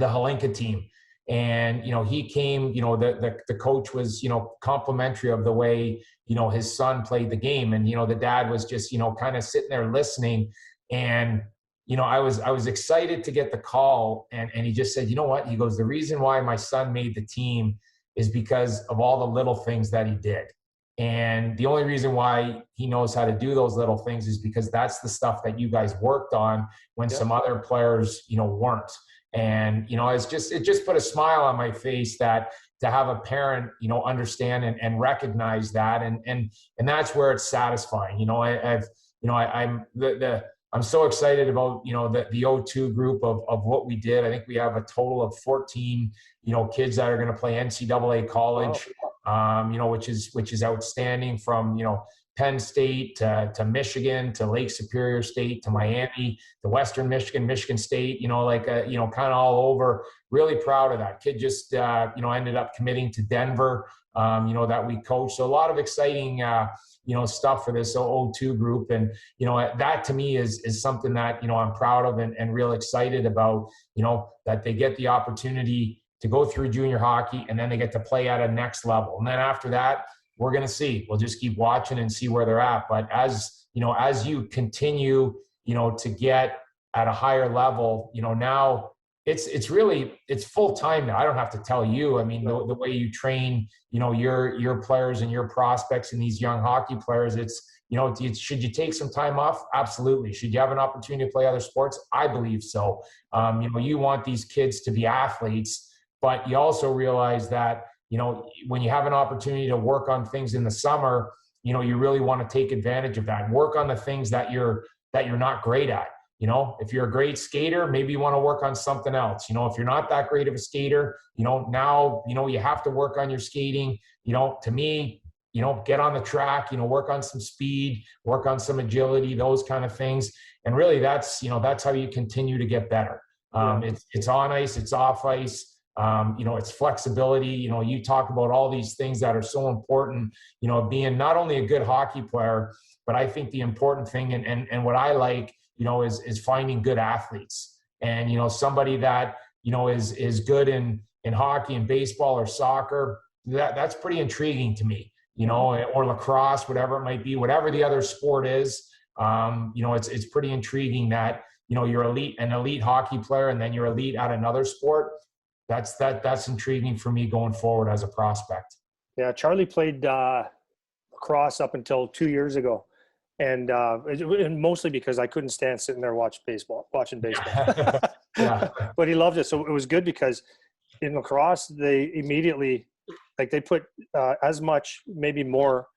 Halinka team. And, you know, he came, you know, the coach was, you know, complimentary of the way, you know, his son played the game. And, you know, the dad was just, you know, kind of sitting there listening. And, you know, I was excited to get the call. And he just said, you know what? He goes, the reason why my son made the team is because of all the little things that he did. And the only reason why he knows how to do those little things is because that's the stuff that you guys worked on when some other players, you know, weren't. And, you know, it just put a smile on my face that to have a parent, you know, understand and recognize that. And that's where it's satisfying. You know, I'm so excited about, you know, the O2 group of what we did. I think we have a total of 14, you know, kids that are going to play NCAA college. You know, which is outstanding, from, you know, Penn State to Michigan to Lake Superior State to Miami to Western Michigan, Michigan State, you know, like, you know, kind of all over. Really proud of that kid. Just, you know, ended up committing to Denver, you know, that we coach. So a lot of exciting, you know, stuff for this O2 group. And, you know, that to me is something that, you know, I'm proud of and real excited about, you know, that they get the opportunity to go through junior hockey, and then they get to play at a next level. And then after that, we're going to see. We'll just keep watching and see where they're at. But as, you know, as you continue, you know, to get at a higher level, you know, now it's really, it's full time now. I don't have to tell you. I mean, the way you train, you know, your players and your prospects and these young hockey players, it's, you know, should you take some time off? Absolutely. Should you have an opportunity to play other sports? I believe so. You know, you want these kids to be athletes, but you also realize that, you know, when you have an opportunity to work on things in the summer, you know, you really want to take advantage of that and work on the things that you're not great at. You know, if you're a great skater, maybe you want to work on something else. You know, if you're not that great of a skater, you know, now, you know, you have to work on your skating. You know, to me, you know, get on the track, you know, work on some speed, work on some agility, those kind of things. And really that's, you know, that's how you continue to get better. It's on ice, it's off ice. You know, it's flexibility. You know, you talk about all these things that are so important, you know, being not only a good hockey player, but I think the important thing and what I like, you know, is finding good athletes. And, you know, somebody that, you know, is good in hockey and baseball or soccer, that's pretty intriguing to me, you know, or lacrosse, whatever it might be, whatever the other sport is. You know, it's pretty intriguing that, you know, you're an elite hockey player and then you're elite at another sport. That's intriguing for me going forward as a prospect. Yeah, Charlie played lacrosse up until 2 years ago, and mostly because I couldn't stand sitting there watching baseball. Yeah. But he loved it, so it was good because in lacrosse they immediately, like, they put as much, maybe more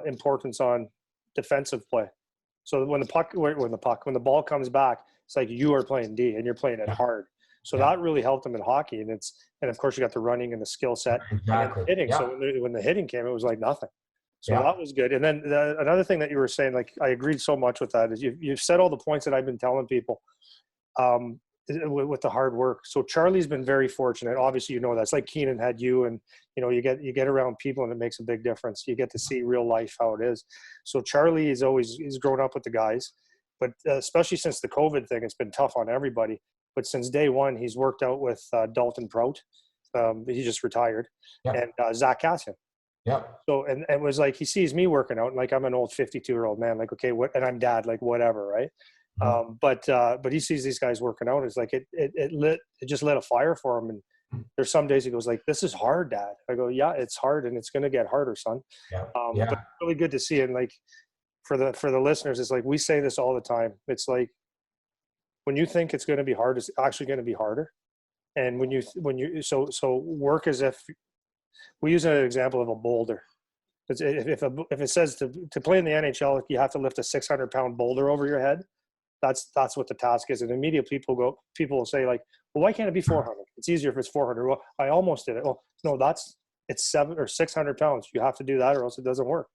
importance on defensive play. So when the ball comes back, it's like you are playing D and you're playing it hard. So that really helped him in hockey. And of course you got the running and the skill set. Exactly. And hitting. So when the hitting came, it was like nothing. So that was good. And then another thing that you were saying, like I agreed so much with that, is you've said all the points that I've been telling people with the hard work. So Charlie's been very fortunate. Obviously, you know, that's like Keenan had you, and you know, you get around people and it makes a big difference. You get to see real life how it is. So Charlie he's grown up with the guys, but especially since the COVID thing, it's been tough on everybody. But since day one, he's worked out with Dalton Prout. He just retired, and Zach Cassian. Yeah. So, and it was like, he sees me working out, and like, I'm an old 52-year-old man, like, okay, what, and I'm dad, like, whatever. Right. But he sees these guys working out. It's like, it just lit a fire for him. And there's some days he goes like, this is hard, Dad. I go, yeah, it's hard, and it's going to get harder, son. But it's really good to see. And like, for the listeners, it's like, we say this all the time. It's like, when you think it's going to be hard, it's actually going to be harder. And so work as if, we use an example of a boulder. If it says to play in the NHL, you have to lift a 600-pound boulder over your head. That's what the task is. And immediately people will say like, well, why can't it be 400? It's easier if it's 400. Well, I almost did it. Well, no, it's 700 or 600 pounds. You have to do that or else it doesn't work.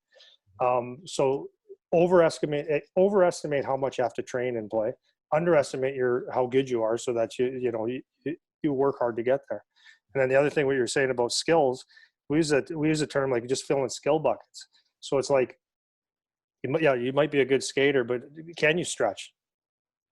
So overestimate how much you have to train and play. Underestimate how good you are, so that you work hard to get there. And then the other thing, what you're saying about skills, we use a term like just filling skill buckets. So it's like, you might be a good skater, but can you stretch?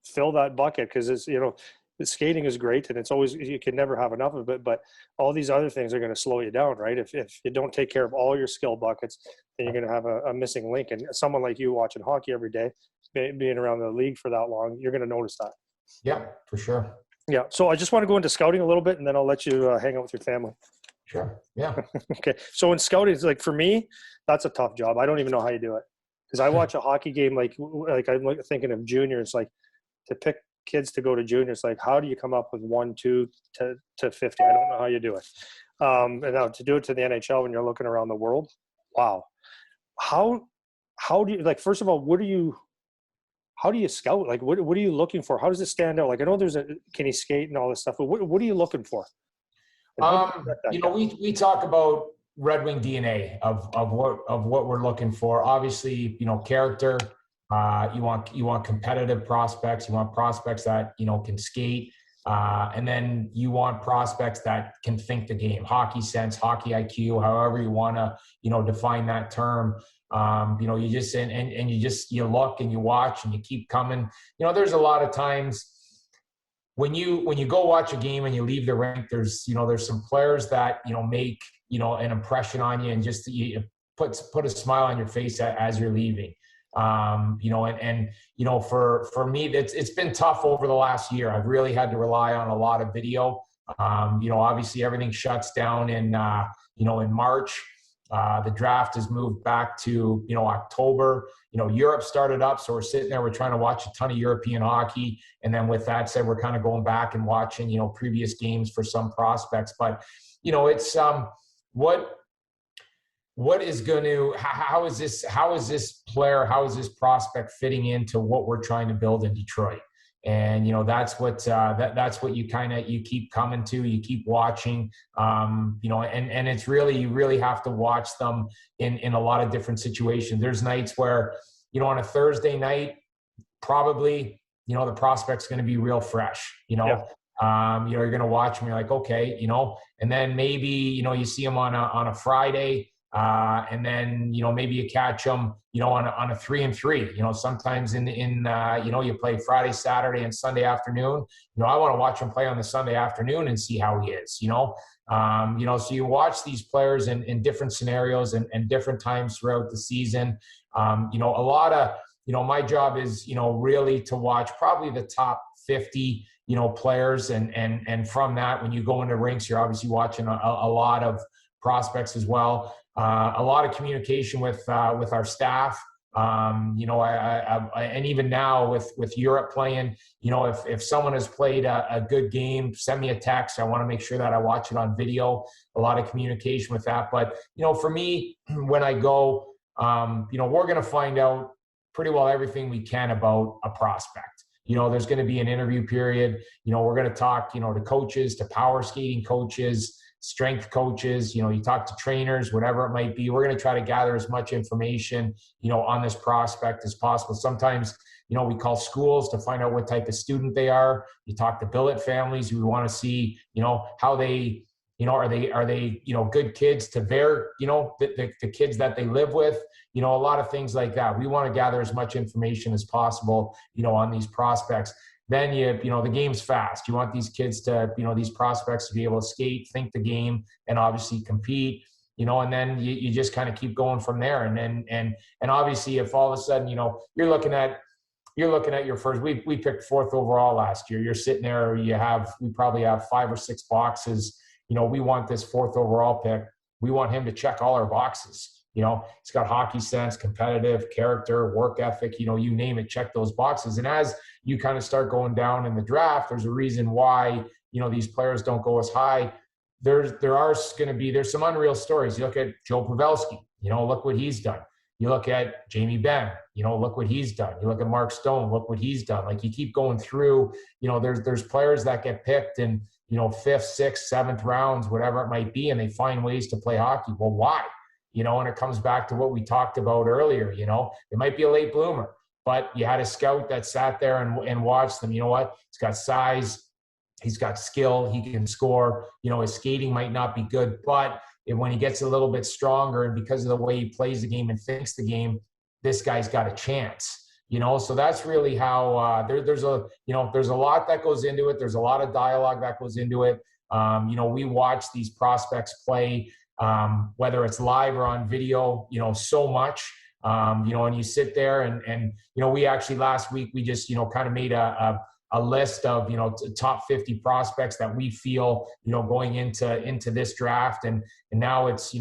Fill that bucket, because it's, the skating is great, and it's always, you can never have enough of it, but all these other things are going to slow you down, right? If you don't take care of all your skill buckets, then you're going to have a missing link. And someone like you watching hockey every day, being around the league for that long, you're going to notice that. Yeah, for sure. Yeah. So I just want to go into scouting a little bit, and then I'll let you hang out with your family. Sure. Yeah. Okay. So in scouting, it's like, for me, that's a tough job. I don't even know how you do it, because I watch a hockey game, like I'm thinking of junior. It's like, to pick kids to go to junior, it's like, how do you come up with 1, 2 to 50? I don't know how you do it. And now to do it to the NHL when you're looking around the world, wow. How do you, like, first of all, how do you scout? Like, what are you looking for? How does it stand out? Like, I know can he skate and all this stuff, but what are you looking for? We talk about Red Wing DNA of what we're looking for. Obviously, character. You want competitive prospects. You want prospects that can skate, and then you want prospects that can think the game, hockey sense, hockey IQ, however you want to define that term. You just and you look and you watch and you keep coming. There's a lot of times when you go watch a game and you leave the rink, there's some players that make an impression on you, and just put a smile on your face as you're leaving. For me, it's been tough over the last year. I've really had to rely on a lot of video. Obviously everything shuts down in March. The draft has moved back to, October. Europe started up, so we're sitting there, we're trying to watch a ton of European hockey. And then with that said, we're kind of going back and watching, previous games for some prospects. But, it's how is this player, how is this prospect fitting into what we're trying to build in Detroit? And, that's what you keep coming to, you keep watching, and it's really, you really have to watch them in a lot of different situations. There's nights where, on a Thursday night, probably, the prospect's going to be real fresh, you're going to watch them, you're like, okay, and then maybe, you see them on a Friday, and then, maybe you catch them, on a 3-and-3, sometimes you play Friday, Saturday, and Sunday afternoon. I want to watch him play on the Sunday afternoon and see how he is, so you watch these players in different scenarios and different times throughout the season. A lot of, my job is, really to watch probably the top 50, players. And from that, when you go into rinks, you're obviously watching a lot of prospects as well. A lot of communication with our staff. And even now with Europe playing, if someone has played a good game, send me a text. I want to make sure that I watch it on video. A lot of communication with that. But, for me, when I go, we're going to find out pretty well everything we can about a prospect. There's going to be an interview period. We're going to talk, to coaches, to power skating coaches, strength coaches, you talk to trainers, whatever it might be. We're going to try to gather as much information, on this prospect as possible. Sometimes, we call schools to find out what type of student they are. You talk to billet families. We want to see, how they, are they, good kids to their, the kids that they live with, a lot of things like that. We want to gather as much information as possible, on these prospects. Then the game's fast. You want these kids to, these prospects to be able to skate, think the game, and obviously compete, and then you just kind of keep going from there. And then, and obviously if all of a sudden, you're looking at your first, we picked 4th overall last year. You're sitting there, we probably have 5 or 6 boxes. We want this 4th overall pick. We want him to check all our boxes. He's got hockey sense, competitive, character, work ethic, you name it, check those boxes. And as you kind of start going down in the draft, there's a reason why, these players don't go as high. There's some unreal stories. You look at Joe Pavelski, look what he's done. You look at Jamie Benn, look what he's done. You look at Mark Stone, look what he's done. Like, you keep going through, there's players that get picked in, 5th, 6th, 7th rounds, whatever it might be, and they find ways to play hockey. Well, why? And it comes back to what we talked about earlier. It might be a late bloomer, but you had a scout that sat there and watched them. You know what? He's got size. He's got skill. He can score. His skating might not be good, but when he gets a little bit stronger, and because of the way he plays the game and thinks the game, this guy's got a chance. So that's really how there's a lot that goes into it. There's a lot of dialogue that goes into it. We watch these prospects play, whether it's live or on video, so much, and you sit there and we actually last week, we just, kind of made a list of, top 50 prospects that we feel, going into this draft. And now it's,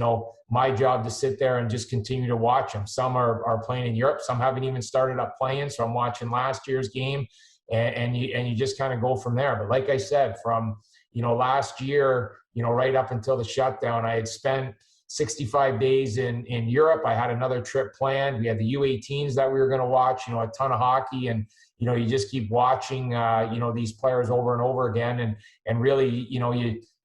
my job to sit there and just continue to watch them. Some are playing in Europe. Some haven't even started up playing. So I'm watching last year's game and you just kind of go from there. But like I said, from, last year, right up until the shutdown, I had spent 65 days in Europe. I had another trip planned. We had the U18s that we were going to watch, a ton of hockey. And, you just keep watching, these players over and over again. And really,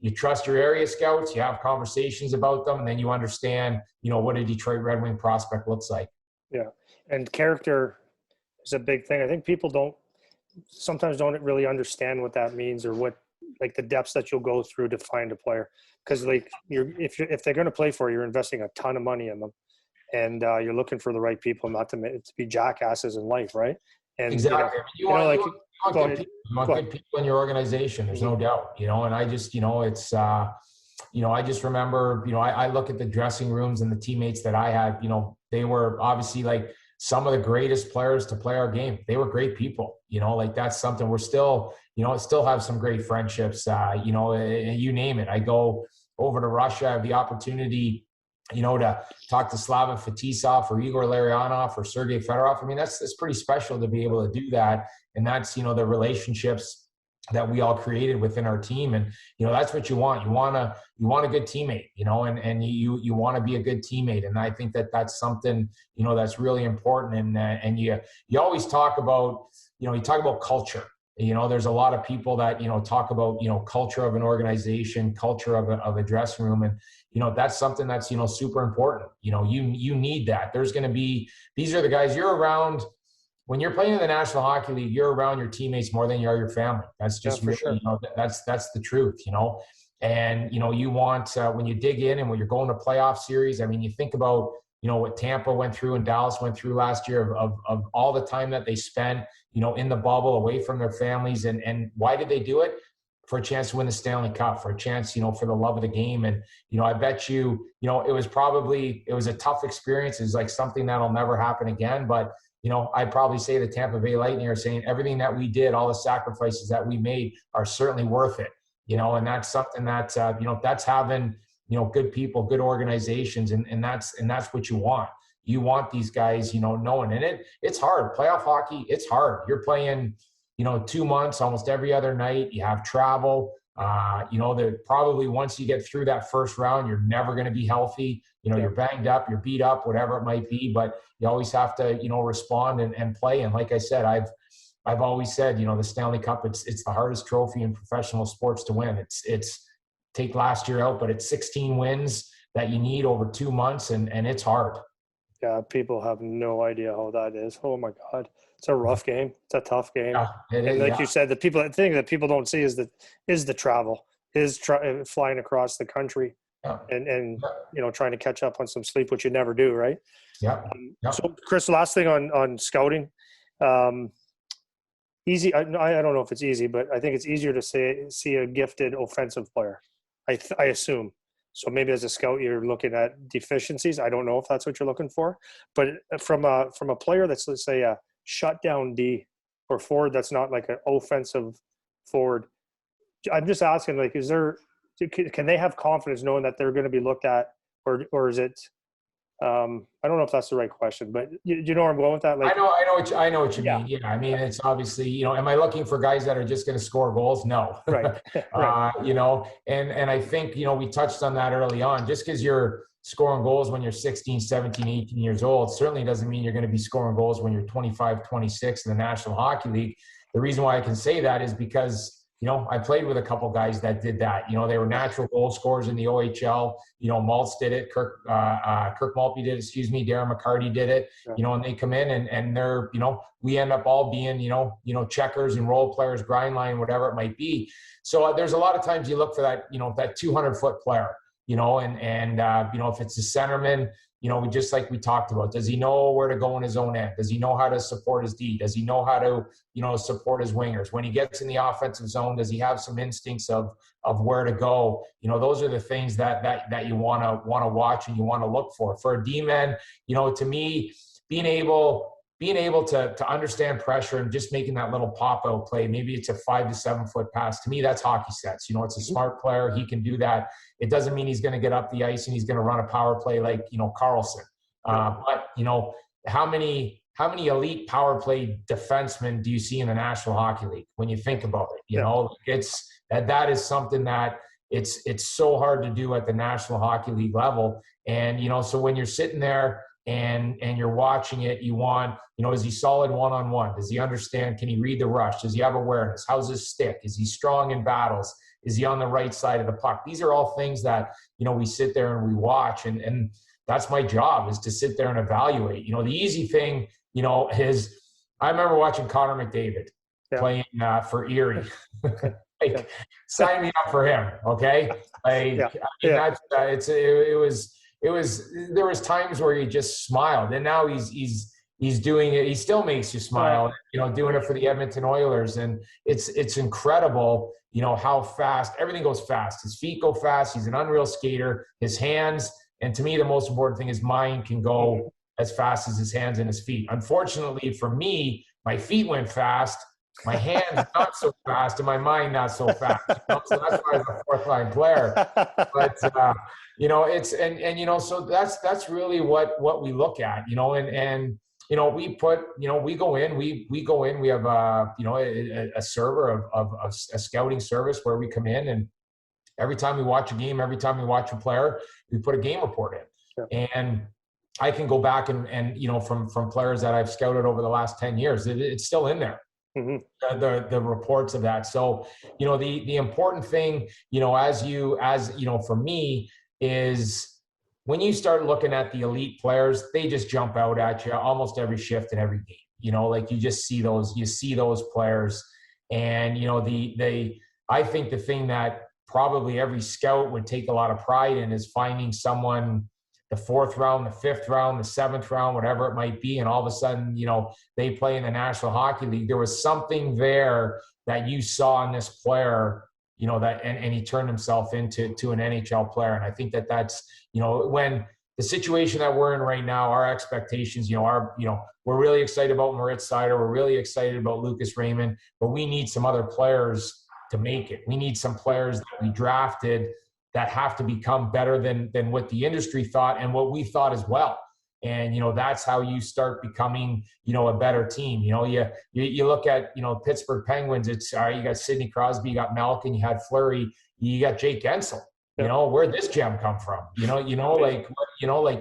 you trust your area scouts, you have conversations about them, and then you understand, what a Detroit Red Wing prospect looks like. Yeah. And character is a big thing. I think people sometimes don't really understand what that means, or what, like, the depths that you'll go through to find a player. Because if they're going to play for you, you're investing a ton of money in them, and you're looking for the right people, not to be jackasses in life, right? And exactly. You want good people in your organization. There's no doubt. And I just, it's, I just remember, I look at the dressing rooms and the teammates that I had. They were obviously like some of the greatest players to play our game. They were great people. Like, that's something we're still, still have some great friendships. You name it. I go over to Russia. I have the opportunity, to talk to Slava Fetisov or Igor Larionov or Sergei Fedorov. I mean, that's pretty special to be able to do that. And that's, the relationships that we all created within our team. And, that's what you want. You want a good teammate, and you want to be a good teammate. And I think that's something, that's really important. And you always talk about, you talk about culture. There's a lot of people that, talk about, culture of an organization, culture of a dressing room. And, that's something that's, super important. You need that. There's going to be, these are the guys you're around. When you're playing in the National Hockey League, you're around your teammates more than you are your family. That's just really, sure. That's the truth, and, you want, when you dig in and when you're going to playoff series, I mean, you think about, what Tampa went through and Dallas went through last year of all the time that they spent, in the bubble away from their families. And why did they do it? For a chance to win the Stanley Cup, for a chance, for the love of the game. And, I bet you, it was a tough experience. It's like something that'll never happen again. But, I'd probably say the Tampa Bay Lightning are saying everything that we did, all the sacrifices that we made are certainly worth it, and that's something that, that's having, good people, good organizations. And that's what you want. You want these guys, knowing, and it's hard. Playoff hockey, it's hard. You're playing, 2 months, almost every other night. You have travel. That probably once you get through that first round, you're never going to be healthy. You're banged up, you're beat up, whatever it might be, but you always have to, respond and play. And like I said, I've always said, the Stanley Cup, it's the hardest trophy in professional sports to win. It's take last year out, but it's 16 wins that you need over 2 months, and it's hard. Yeah, people have no idea how that is. Oh my God, it's a rough game. It's a tough game. Yeah, it and is, like you said, the thing that people don't see is the travel, flying across the country, and trying to catch up on some sleep, which you never do, right? Yeah. So, Kris, last thing on scouting, easy. I don't know if it's easy, but I think it's easier to see a gifted offensive player. I assume. So maybe as a scout, you're looking at deficiencies. I don't know if that's what you're looking for, but from a player that's, let's say, a shutdown D or forward that's not like an offensive forward, I'm just asking, like, can they have confidence knowing that they're going to be looked at, or is it? I don't know if that's the right question, but you know where I'm going with that. Like, I know what you mean. Yeah, I mean, it's obviously, am I looking for guys that are just going to score goals? No. Right. Right. And I think, we touched on that early on. Just because you're scoring goals when you're 16, 17, 18 years old certainly doesn't mean you're going to be scoring goals when you're 25, 26 in the National Hockey League. The reason why I can say that is because I played with a couple guys that did that. They were natural goal scorers in the OHL. Maltz did it. Kirk Maltby did it. Darren McCarty did it. Yeah. And they come in and they're, we end up all being, checkers and role players, grind line, whatever it might be. So there's a lot of times you look for that, that 200-foot player, if it's a centerman, just like we talked about, does he know where to go in his own end? Does he know how to support his D? Does he know how to, support his wingers? When he gets in the offensive zone, does he have some instincts of where to go? Those are the things that you want to watch and you want to look for. For a D-man, to me, being able to understand pressure and just making that little pop-out play, maybe it's a 5 to 7 foot pass. To me, that's hockey sense. It's a smart player. He can do that. It doesn't mean he's going to get up the ice and he's going to run a power play like, Carlson. But, how many elite power play defensemen do you see in the National Hockey League when you think about it? It's that is something that it's so hard to do at the National Hockey League level. And, so when you're sitting there, and you're watching it, you want, is he solid one-on-one? Does he understand? Can he read the rush? Does he have awareness? How's his stick? Is he strong in battles? Is he on the right side of the puck? These are all things that, we sit there and we watch, and that's my job, is to sit there and evaluate. The easy thing, is I remember watching Connor McDavid playing for Erie. Sign me up for him, okay? There was times where he just smiled, and now he's doing it. He still makes you smile, doing it for the Edmonton Oilers. And it's incredible, how fast everything goes fast. His feet go fast. He's an unreal skater. His hands, and to me, the most important thing is mine can go as fast as his hands and his feet. Unfortunately for me, my feet went fast, my hands not so fast, and my mind not so fast. So that's why I was a fourth line player. But so that's really what we look at, and we go in, we have a server of a scouting service where we come in, and every time we watch a game, every time we watch a player, we put a game report in. Yeah. And I can go back and from players that I've scouted over the last 10 years, it's still in there. Mm-hmm. The reports of that. So, the important thing, as for me, is when you start looking at the elite players, they just jump out at you almost every shift in every game. Like you just see those players, and I think the thing that probably every scout would take a lot of pride in is finding someone the 4th round, the 5th round, the 7th round, whatever it might be. And all of a sudden, they play in the National Hockey League. There was something there that you saw in this player, and he turned himself into an NHL player. And I think that's, when the situation that we're in right now, our expectations, we're really excited about Moritz Seider. We're really excited about Lucas Raymond, but we need some other players to make it. We need some players that we drafted that have to become better than what the industry thought and what we thought as well. And, that's how you start becoming, a better team. You look at, Pittsburgh Penguins, it's you got Sidney Crosby, you got Malkin, you had Fleury, you got Jake Gensel. Where'd this gem come from?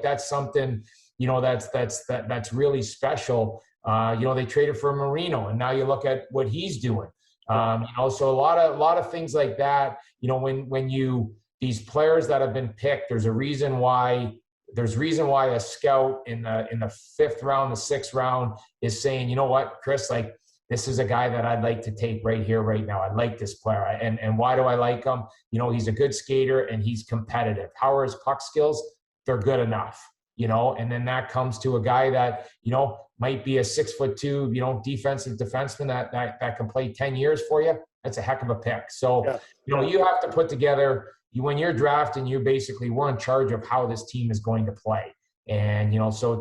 That's something, that's really special. They traded for Marino, and now you look at what he's doing. So a lot of things like that, when you these players that have been picked, there's reason why a scout in the 5th round, the 6th round is saying, you know what, Kris, like, this is a guy that I'd like to take right here, right now. I like this player. And why do I like him? You know, he's a good skater and he's competitive. How are his puck skills? They're good enough, you know, and then that comes to a guy that, you know, might be a 6'2", you know, defensive defenseman that can play 10 years for you. That's a heck of a pick. So, you know, you have to put together, when you're drafting, we're in charge of how this team is going to play. And, you know, so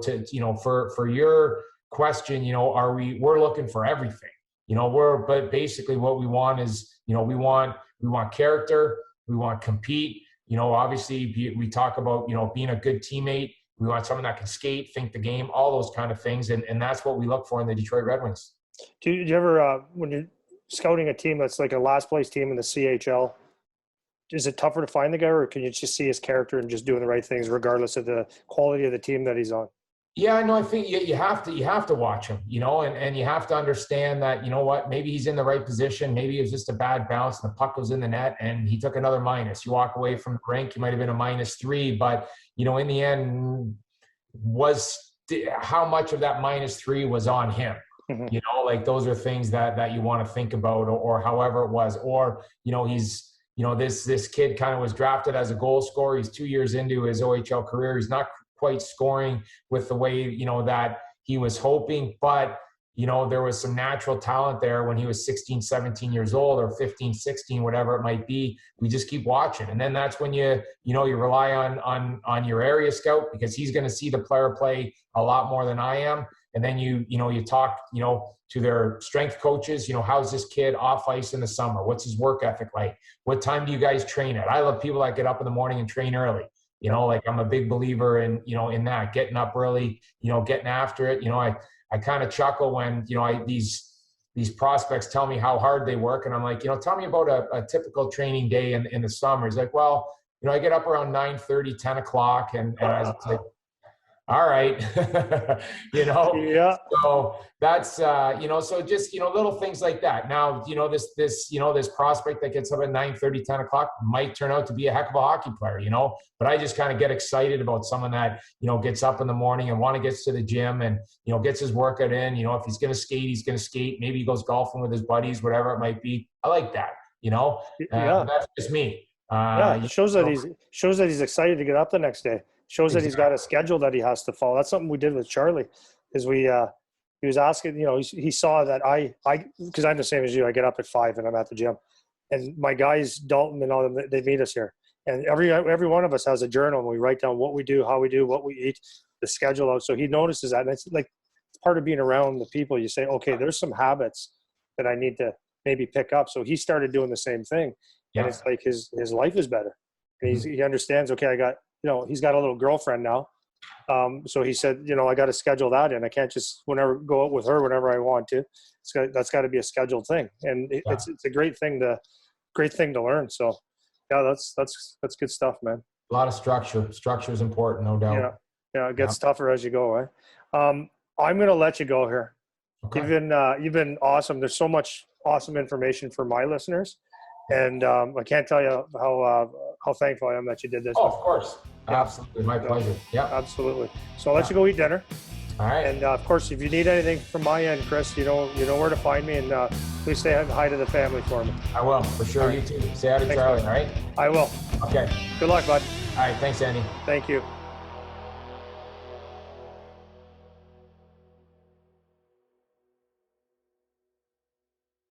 for your question, you know, we're looking for everything, you know, but basically what we want is, you know, we want character, we want compete, you know, obviously we talk about, you know, being a good teammate. We want someone that can skate, think the game, all those kind of things. And that's what we look for in the Detroit Red Wings. Do you ever, when you're scouting a team that's like a last place team in the CHL, is it tougher to find the guy, or can you just see his character and just doing the right things regardless of the quality of the team that he's on? Yeah, no, I think you have to watch him, you know, and you have to understand that, you know what, maybe he's in the right position. Maybe it was just a bad bounce and the puck was in the net and he took another minus. You walk away from the rink, you might have been a -3, but, you know, in the end, how much of that -3 was on him? Mm-hmm. You know, like those are things that you want to think about, or however it was, or, you know, this kid kind of was drafted as a goal scorer. He's 2 years into his OHL career. He's not quite scoring with the way, you know, that he was hoping, but, you know, there was some natural talent there when he was 16, 17 years old, or 15, 16, whatever it might be. We just keep watching. And then that's when you rely on your area scout, because he's going to see the player play a lot more than I am. And then you talk, you know, to their strength coaches, you know, how's this kid off ice in the summer? What's his work ethic like? What time do you guys train at? I love people that get up in the morning and train early. You know, like, I'm a big believer in, you know, in that, getting up early, you know, getting after it. You know, I kind of chuckle when, you know, these prospects tell me how hard they work. And I'm like, you know, tell me about a typical training day in the summer. He's like, well, you know, I get up around 9:30, 10 o'clock. And I was like, all right, you know, yeah. So that's, you know, so just, you know, little things like that. Now, you know, this prospect that gets up at 9:30, 10 o'clock might turn out to be a heck of a hockey player, you know, but I just kind of get excited about someone that, you know, gets up in the morning and gets to the gym and, you know, gets his workout in. You know, if he's going to skate, he's going to skate. Maybe he goes golfing with his buddies, whatever it might be. I like that, you know, that's just me. It shows that he's excited to get up the next day. Shows that he's got a schedule that he has to follow. That's something we did with Charlie, is he was asking, you know, he saw that because I'm the same as you. I get up at 5 and I'm at the gym, and my guys, Dalton and all of them, they meet us here. And every one of us has a journal, and we write down what we do, how we do, what we eat, the schedule out. So he notices that, and it's like, it's part of being around the people. You say, okay, there's some habits that I need to maybe pick up. So he started doing the same thing, and it's like his life is better. And he understands, okay, you know, he's got a little girlfriend now. So he said, you know, I got to schedule that in. I can't just go out with her whenever I want to. That's got to be a scheduled thing. And it's a great thing to learn. So yeah, that's good stuff, man. A lot of structure. Structure is important, no doubt. Yeah. It gets tougher as you go. Eh? I'm going to let you go here. Okay. You've been awesome. There's so much awesome information for my listeners. And I can't tell you how thankful I am that you did this. Oh, of course. Yeah. Absolutely. My pleasure. Yeah. Absolutely. So I'll let you go eat dinner. All right. And of course, if you need anything from my end, Kris, you know where to find me, and please say hi to the family for me. I will, for sure. Right. You too. Say hi to Charlie, all right? I will. Okay. Good luck, bud. All right. Thanks, Andy. Thank you.